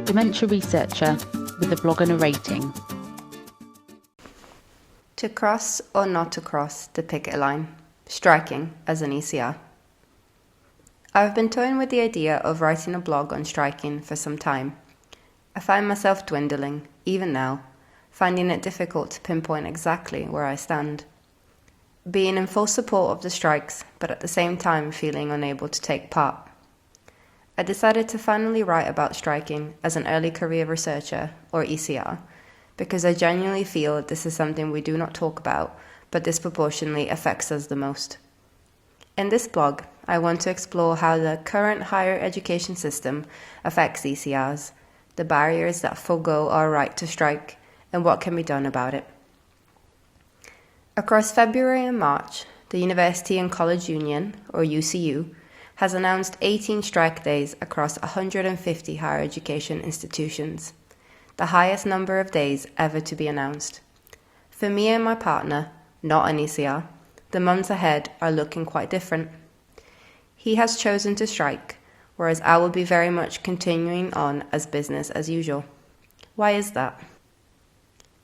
Dementia Researcher with a blog and a rating. To cross or not to cross the picket line, striking as an ECR. I've been toying with the idea of writing a blog on striking for some time. I find myself dwindling, even now, finding it difficult to pinpoint exactly where I stand. Being in full support of the strikes, but at the same time feeling unable to take part. I decided to finally write about striking as an early career researcher, or ECR, because I genuinely feel this is something we do not talk about, but disproportionately affects us the most. In this blog, I want to explore how the current higher education system affects ECRs, the barriers that forego our right to strike, and what can be done about it. Across February and March, the University and College Union, or UCU, has announced 18 strike days across 150 higher education institutions, the highest number of days ever to be announced. For me and my partner, not an ECR, the months ahead are looking quite different. He has chosen to strike, whereas I will be very much continuing on as business as usual. Why is that?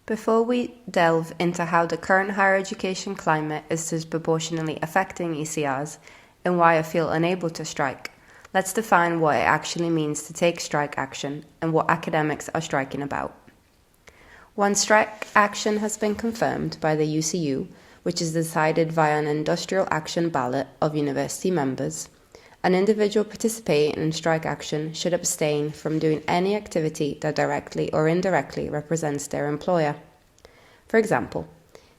Before we delve into how the current higher education climate is disproportionately affecting ECRs, and why I feel unable to strike, let's define what it actually means to take strike action and what academics are striking about. Once strike action has been confirmed by the UCU, which is decided via an industrial action ballot of university members, an individual participating in strike action should abstain from doing any activity that directly or indirectly represents their employer. For example,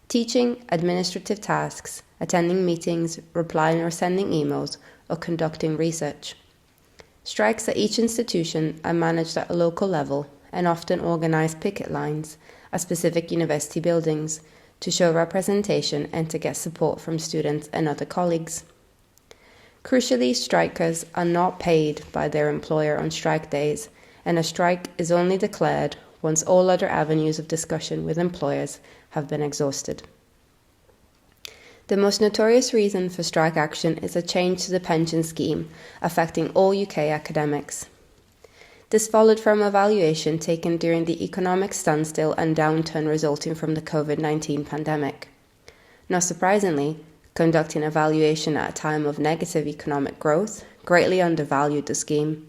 teaching, administrative tasks, attending meetings, replying or sending emails, or conducting research. Strikes at each institution are managed at a local level and often organize picket lines at specific university buildings to show representation and to get support from students and other colleagues. Crucially, strikers are not paid by their employer on strike days, and a strike is only declared once all other avenues of discussion with employers have been exhausted. The most notorious reason for strike action is a change to the pension scheme affecting all UK academics. This followed from evaluation taken during the economic standstill and downturn resulting from the COVID-19 pandemic. Not surprisingly, conducting evaluation at a time of negative economic growth greatly undervalued the scheme,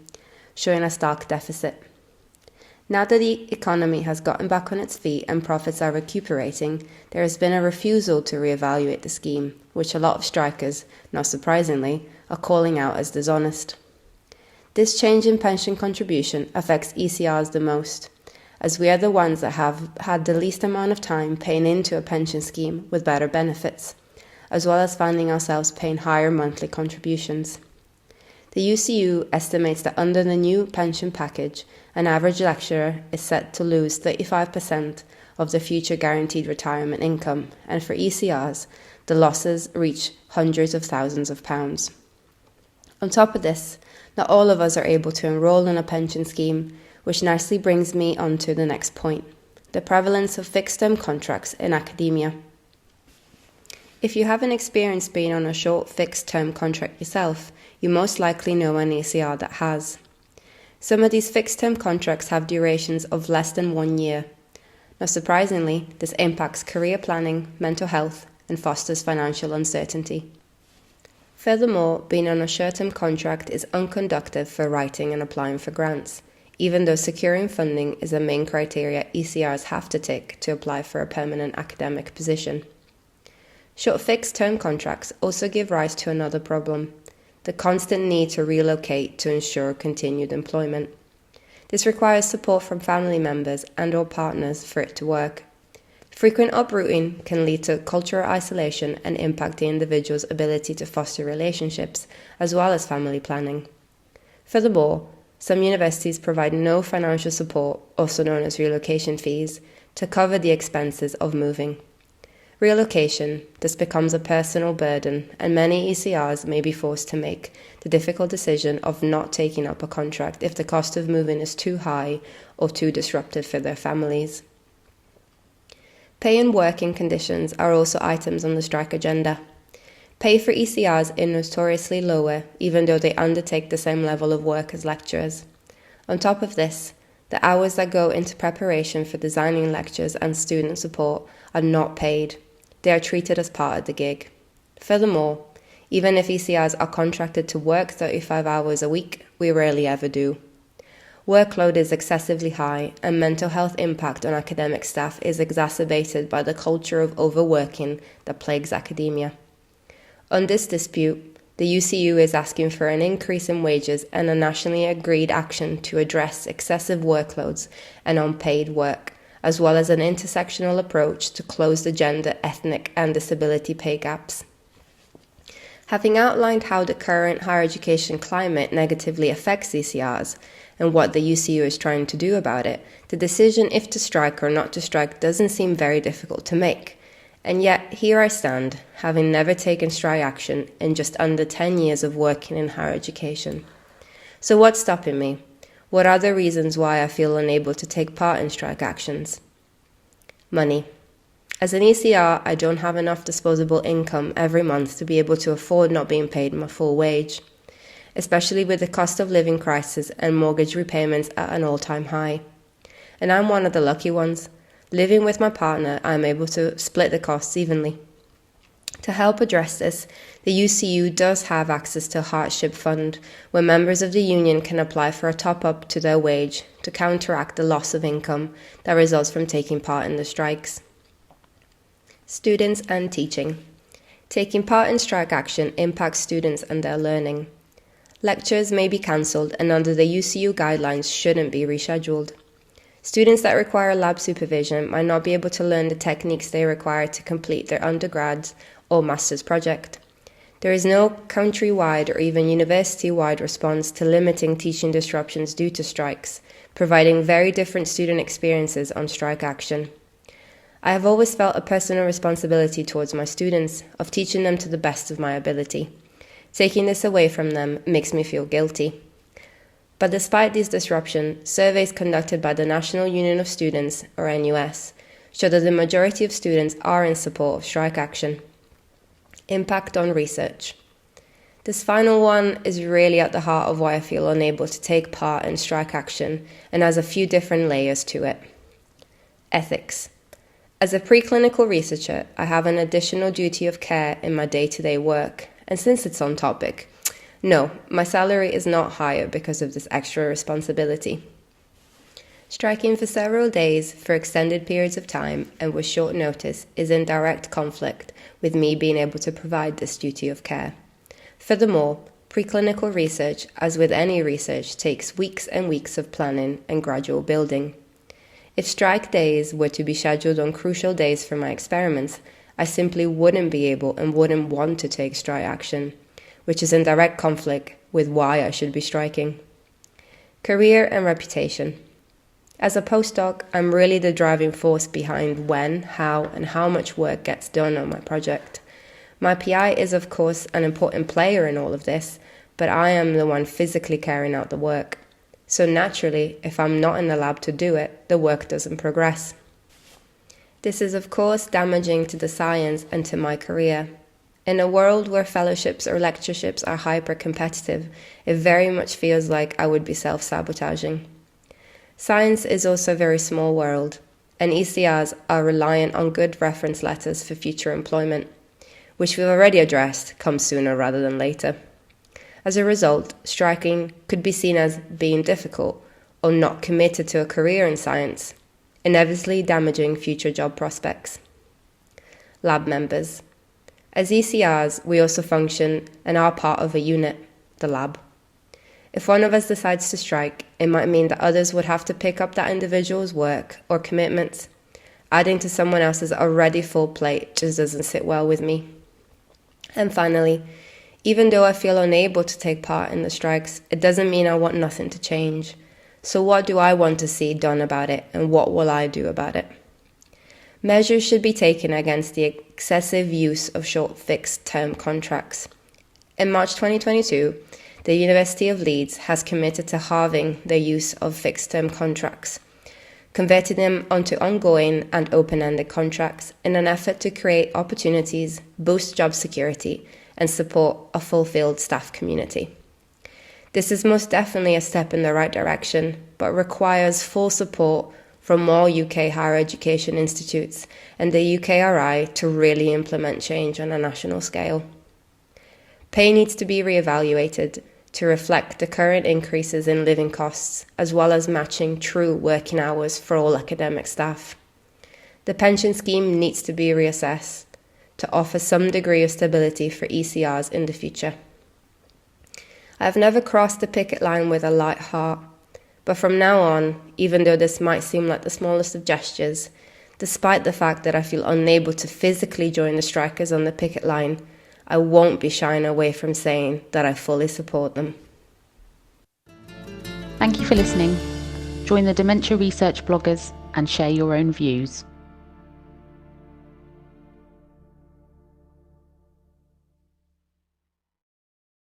showing a stark deficit. Now that the economy has gotten back on its feet and profits are recuperating, there has been a refusal to reevaluate the scheme, which a lot of strikers, not surprisingly, are calling out as dishonest. This change in pension contribution affects ECRs the most, as we are the ones that have had the least amount of time paying into a pension scheme with better benefits, as well as finding ourselves paying higher monthly contributions. The UCU estimates that under the new pension package, an average lecturer is set to lose 35% of the future guaranteed retirement income, and for ECRs, the losses reach hundreds of thousands of pounds. On top of this, not all of us are able to enrol in a pension scheme, which nicely brings me on to the next point, the prevalence of fixed-term contracts in academia. If you haven't experienced being on a short fixed-term contract yourself, you most likely know an ECR that has. Some of these fixed-term contracts have durations of less than 1 year. Not surprisingly, this impacts career planning, mental health, and fosters financial uncertainty. Furthermore, being on a short-term contract is unconducive for writing and applying for grants, even though securing funding is a main criteria ECRs have to tick to apply for a permanent academic position. Short fixed-term contracts also give rise to another problem, the constant need to relocate to ensure continued employment. This requires support from family members and/or partners for it to work. Frequent uprooting can lead to cultural isolation and impact the individual's ability to foster relationships, as well as family planning. Furthermore, some universities provide no financial support, also known as relocation fees, to cover the expenses of moving. Relocation thus becomes a personal burden, and many ECRs may be forced to make the difficult decision of not taking up a contract if the cost of moving is too high or too disruptive for their families. Pay and working conditions are also items on the strike agenda. Pay for ECRs is notoriously lower, even though they undertake the same level of work as lecturers. On top of this, The hours that go into preparation for designing lectures and student support are not paid. They are treated as part of the gig. Furthermore, even if ECRs are contracted to work 35 hours a week, we rarely ever do. Workload is excessively high, and mental health impact on academic staff is exacerbated by the culture of overworking that plagues academia. On this dispute, the UCU is asking for an increase in wages and a nationally agreed action to address excessive workloads and unpaid work, as well as an intersectional approach to close the gender, ethnic, and disability pay gaps. Having outlined how the current higher education climate negatively affects ECRs and what the UCU is trying to do about it, the decision if to strike or not to strike doesn't seem very difficult to make. And yet, here I stand, having never taken strike action in just under 10 years of working in higher education. So what's stopping me? What are the reasons why I feel unable to take part in strike actions? Money. As an ECR, I don't have enough disposable income every month to be able to afford not being paid my full wage, especially with the cost of living crisis and mortgage repayments at an all-time high. And I'm one of the lucky ones. Living with my partner, I'm able to split the costs evenly. To help address this, the UCU does have access to a hardship fund, where members of the union can apply for a top-up to their wage to counteract the loss of income that results from taking part in the strikes. Students and teaching. Taking part in strike action impacts students and their learning. Lectures may be cancelled and under the UCU guidelines shouldn't be rescheduled. Students that require lab supervision might not be able to learn the techniques they require to complete their undergrads or master's project. There is no countrywide or even university-wide response to limiting teaching disruptions due to strikes, providing very different student experiences on strike action. I have always felt a personal responsibility towards my students of teaching them to the best of my ability. Taking this away from them makes me feel guilty. But despite these disruptions, surveys conducted by the National Union of Students, or NUS, show that the majority of students are in support of strike action. Impact on research. This final one is really at the heart of why I feel unable to take part in strike action and has a few different layers to it. Ethics. As a preclinical researcher, I have an additional duty of care in my day-to-day work, and since it's on topic, no, my salary is not higher because of this extra responsibility. Striking for several days for extended periods of time and with short notice is in direct conflict with me being able to provide this duty of care. Furthermore, preclinical research, as with any research, takes weeks and weeks of planning and gradual building. If strike days were to be scheduled on crucial days for my experiments, I simply wouldn't be able and wouldn't want to take strike action, which is in direct conflict with why I should be striking. Career and reputation. As a postdoc, I'm really the driving force behind when, how, and how much work gets done on my project. My PI is, of course, an important player in all of this, but I am the one physically carrying out the work. So naturally, if I'm not in the lab to do it, the work doesn't progress. This is, of course, damaging to the science and to my career. In a world where fellowships or lectureships are hyper-competitive, it very much feels like I would be self-sabotaging. Science is also a very small world, and ECRs are reliant on good reference letters for future employment, which we've already addressed comes sooner rather than later. As a result, striking could be seen as being difficult or not committed to a career in science, inevitably damaging future job prospects. Lab members. As ECRs, we also function and are part of a unit, the lab. If one of us decides to strike, it might mean that others would have to pick up that individual's work or commitments. Adding to someone else's already full plate just doesn't sit well with me. And finally, even though I feel unable to take part in the strikes, it doesn't mean I want nothing to change. So what do I want to see done about it, and what will I do about it? Measures should be taken against the excessive use of short fixed-term contracts. In March 2022, the University of Leeds has committed to halving the use of fixed-term contracts, converting them onto ongoing and open-ended contracts in an effort to create opportunities, boost job security, and support a fulfilled staff community. This is most definitely a step in the right direction, but requires full support from all UK higher education institutes and the UKRI to really implement change on a national scale. Pay needs to be re-evaluated to reflect the current increases in living costs, as well as matching true working hours for all academic staff. The pension scheme needs to be reassessed to offer some degree of stability for ECRs in the future. I have never crossed the picket line with a light heart, but from now on, even though this might seem like the smallest of gestures, despite the fact that I feel unable to physically join the strikers on the picket line, I won't be shying away from saying that I fully support them. Thank you for listening. Join the Dementia Research bloggers and share your own views.